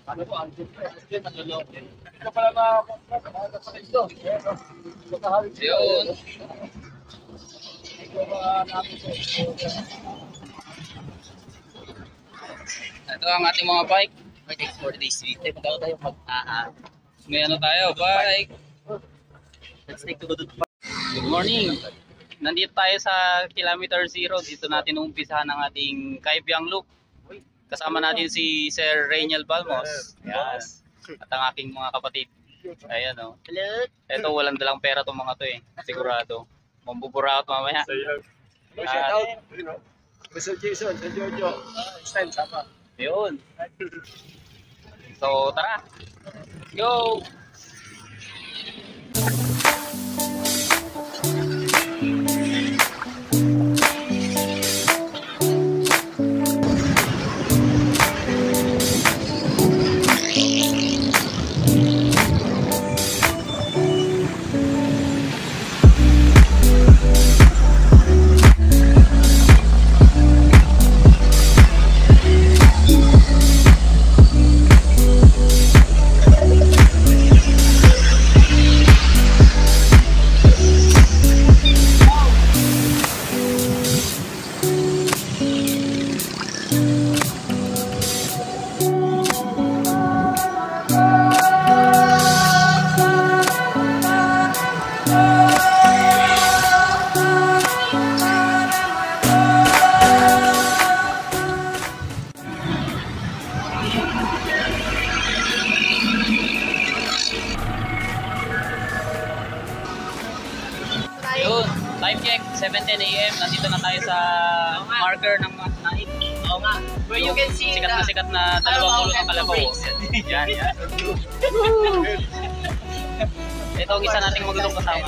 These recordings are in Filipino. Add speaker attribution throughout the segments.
Speaker 1: Ano po, ang siyempre, manloloko. Ito pala mga kapatid doon. Yun. Ito ang ating mga bike. For this week, tayo may ano tayo, bike. Let's take to go to the park. Good morning. Nandito tayo sa kilometer 0. Dito natin umpisahan ang ating Kaibyang Loop. Kasama natin si Sir Reynel Balmos. Yes. At ang aking mga kapatid. Ayan o. Ito, walang dalang pera itong mga to eh. Sigurado. Mambubura out mamaya.
Speaker 2: Shout out, Mr. Jason, Sir Giorgio. Stand, sama.
Speaker 1: Yun. So, tara. Go! Yun, time check, 7:10 AM. Nandito na tayo sa marker ng night.
Speaker 3: Oo nga. Where you can see
Speaker 1: sikat na dalawang ulo ng kalabaw. Yan, yan. Ito ang isa nating magulong kasama.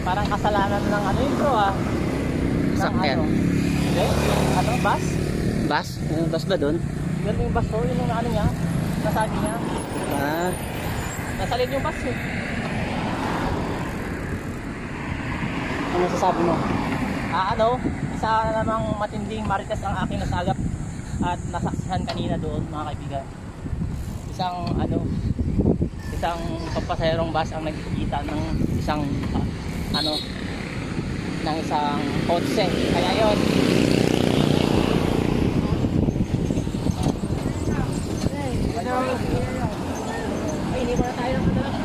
Speaker 3: Parang kasalanan ng ano yun bro ah.
Speaker 1: Sakyan.
Speaker 3: Hindi, yung ano, bus?
Speaker 1: Bus? Bus ba doon?
Speaker 3: Yun yung bus bro, yun yung ano niya. Nasagi niya.
Speaker 1: Ah.
Speaker 3: Nasalid yung bus eh. Ano masasabi mo? Ano, isa namang matinding marites ang aking nasagap at nasaksihan kanina doon mga kaibigan. isang papasaherong bus ang nagkikita ng isang ng isang kotse. Kaya yun. Ay, hindi mo na tayo ng dalawa.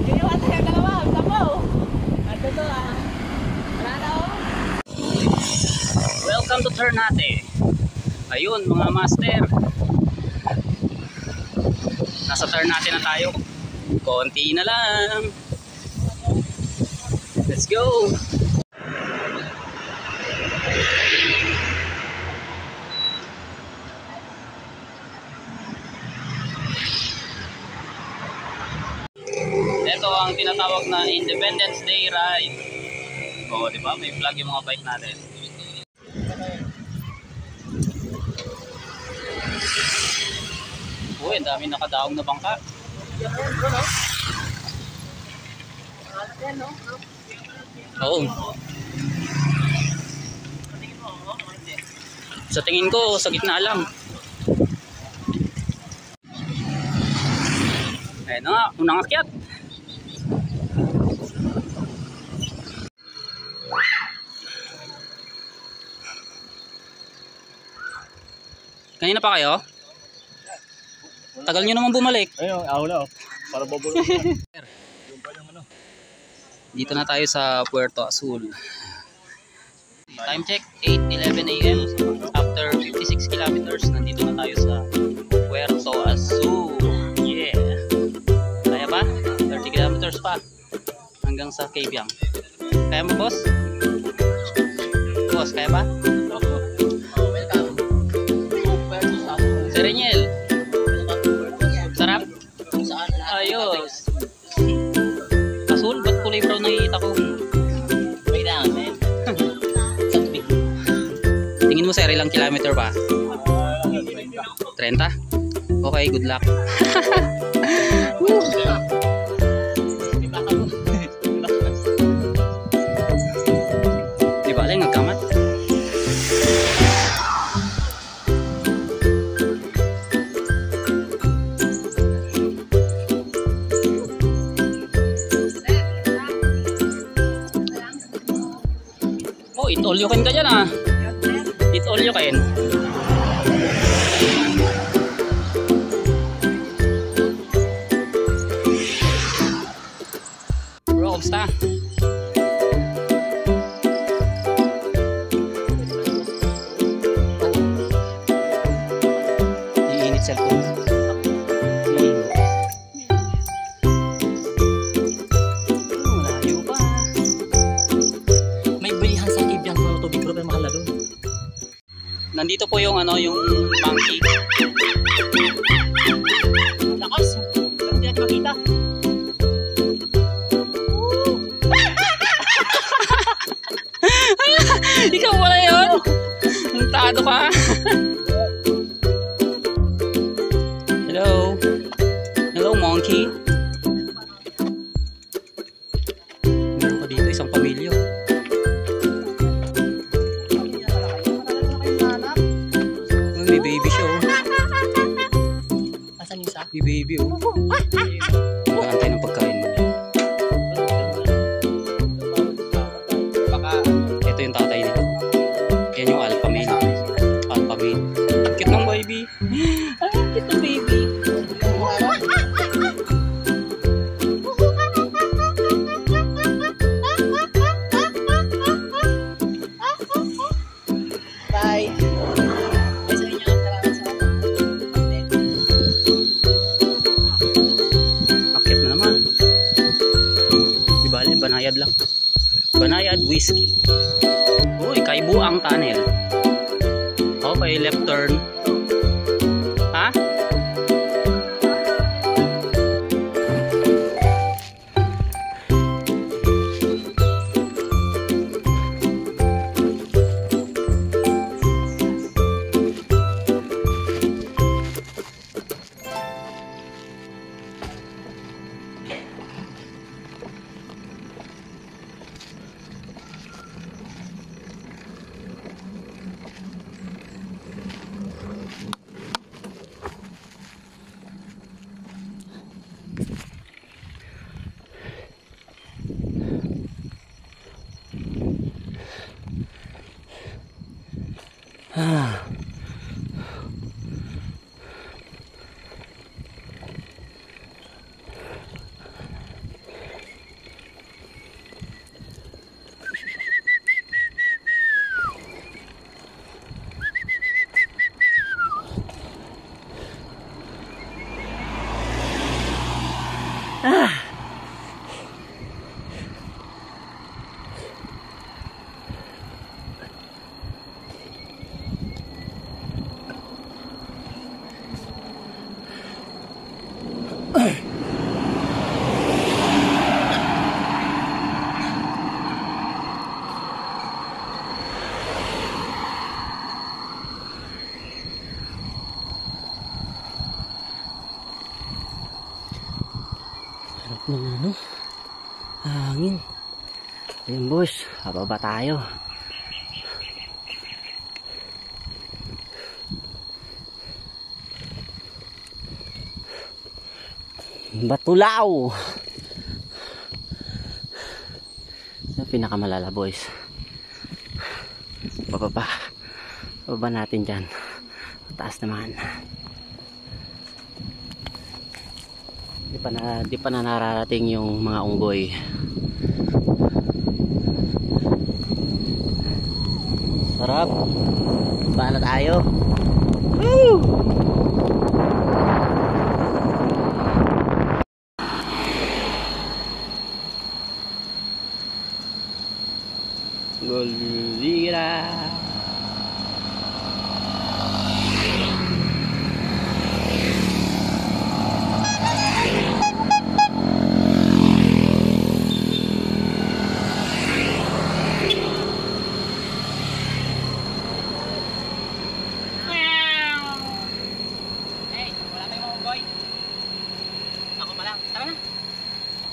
Speaker 3: Ginawa tayo ng dalawa. Sabaw. Ito to ah. Wala na oh.
Speaker 1: Welcome to Ternate. Ayun mga master. Nasa Ternate na tayo. Konti na lang. Let's go. Ito ang tinatawag na Independence Day Ride. Oo, di ba? May flag yung mga bike natin. Uy, ang dami nakadaong na bangka. Oo. Sa tingin ko, sa gitna lang. Ayan na nga, unang akyat. Kanina pa kayo? Tagal nyo naman bumalik.
Speaker 2: Ayun, wala. Para bubulong.
Speaker 1: Dito na tayo sa Puerto Azul. Time check, 8:11 AM. After 56 kilometers, nandito na tayo sa Puerto Azul. Yeah! Kaya ba? 30 kilometers pa. Hanggang sa Cabiang. Kaya mo, boss? Boss, kaya ba? Sereniel. Sarap? Ayos. Azul, ba't kulay brown nakikita ko? Wait lang, man. Tingin mo sir, ilang kilometer pa? 30? Okay, good luck. Di ba lang nagkamat? Oh, eat all you can ka dyan ah. Eat all you can. Bro, kamusta? Iinit cellphone. Malayo pa. May bilihan sa Cabiang ng tubig bro, pero mahal na doon. Nandito po yung yung monkey. Lakas. Pero hindi natin makita. Ikaw wala yun. Nagtado ka. Hello. Hello monkey. Meron pa dito isang pamilya. May baby siya oh.
Speaker 3: Asan yung isa?
Speaker 1: May baby oh. Nag-aantay ng pagkain mo. Ito yung tatay nito. Yan yung alpha male. Alpha male. Cute ng baby. Ay, cute ng baby.
Speaker 3: Bye.
Speaker 1: Akit na naman. Di bale, banayad lang. Banayad whiskey. Uy, Kaibuang Tunnel. Okay, left turn. Ha?
Speaker 4: Harap ng ano, hangin. Ayun boys, bababa tayo. Batulao. Ito pinakamalala boys. Bababa. Bababa natin dyan. Taas naman. Di pa na nararating yung mga unggoy. Sarap. Baba na tayo. Woo! Golvira.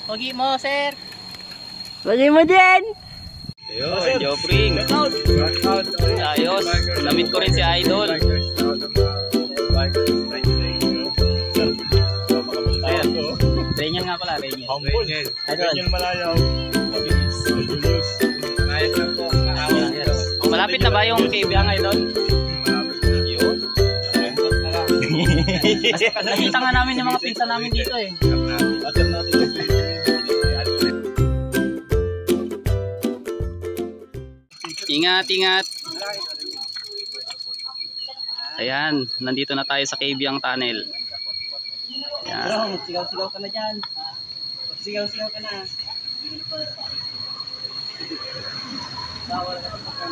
Speaker 3: Pogi mo, sir.
Speaker 4: Pagay mo din.
Speaker 1: Ayun, Jopring. Ayos. Namit ko rin si Idol. Rainier nga pala, Rainier.
Speaker 2: Rainier Malayaw. Julius.
Speaker 1: Malapit na ba yung KBang Idol? Yun. Nakita nga namin yung mga pinsan namin dito eh. Ingat, ingat. Ayan, nandito na tayo sa Kabyang Tunnel. Ayan.
Speaker 3: Sigaw-sigaw ka na dyan. Sigaw-sigaw ka na. Bawal ka pa ka.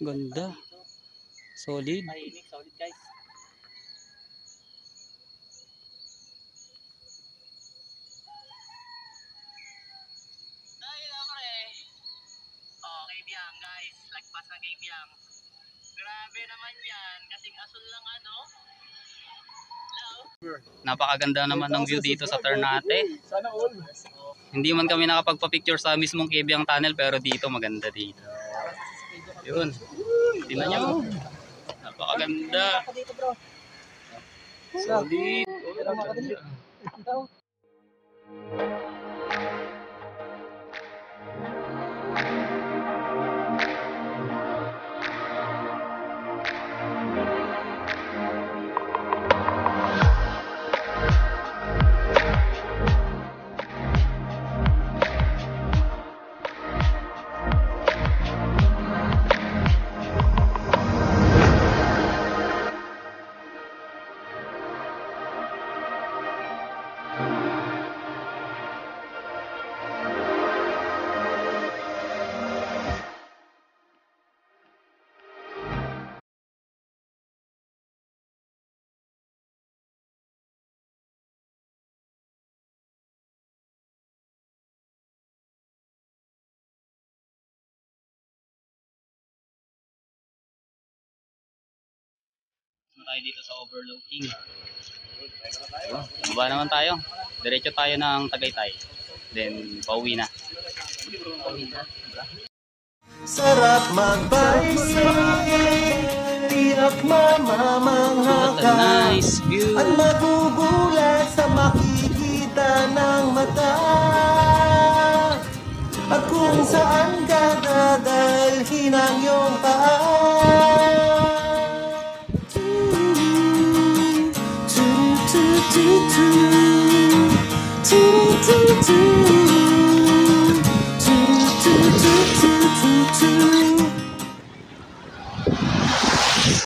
Speaker 1: Ganda. Solid.
Speaker 3: Mahinig, solid guys. Dahil pre. Oh, Kabyang guys. Lagpas ng Kabyang. Grabe naman yan. Kasing asul lang ano.
Speaker 1: Napakaganda naman ng view dito sa Ternate.
Speaker 2: Sana all.
Speaker 1: Hindi man kami nakapagpa-picture sa mismong Kabyang Tunnel pero dito maganda dito. Yun. Tingnan nyo. Napakaganda.
Speaker 3: Dito bro.
Speaker 1: Solid. na tayo dito sa overlooking. Baba naman tayo. Diretso tayo ng Tagaytay. Then, pauwi na.
Speaker 5: Sarap mag-bicycle, tiyak mamamangha
Speaker 1: What a
Speaker 5: ka.
Speaker 1: nice view.
Speaker 5: At magugulat sa makikita ng mata. At kung saan ka dadalhin ang iyong paa.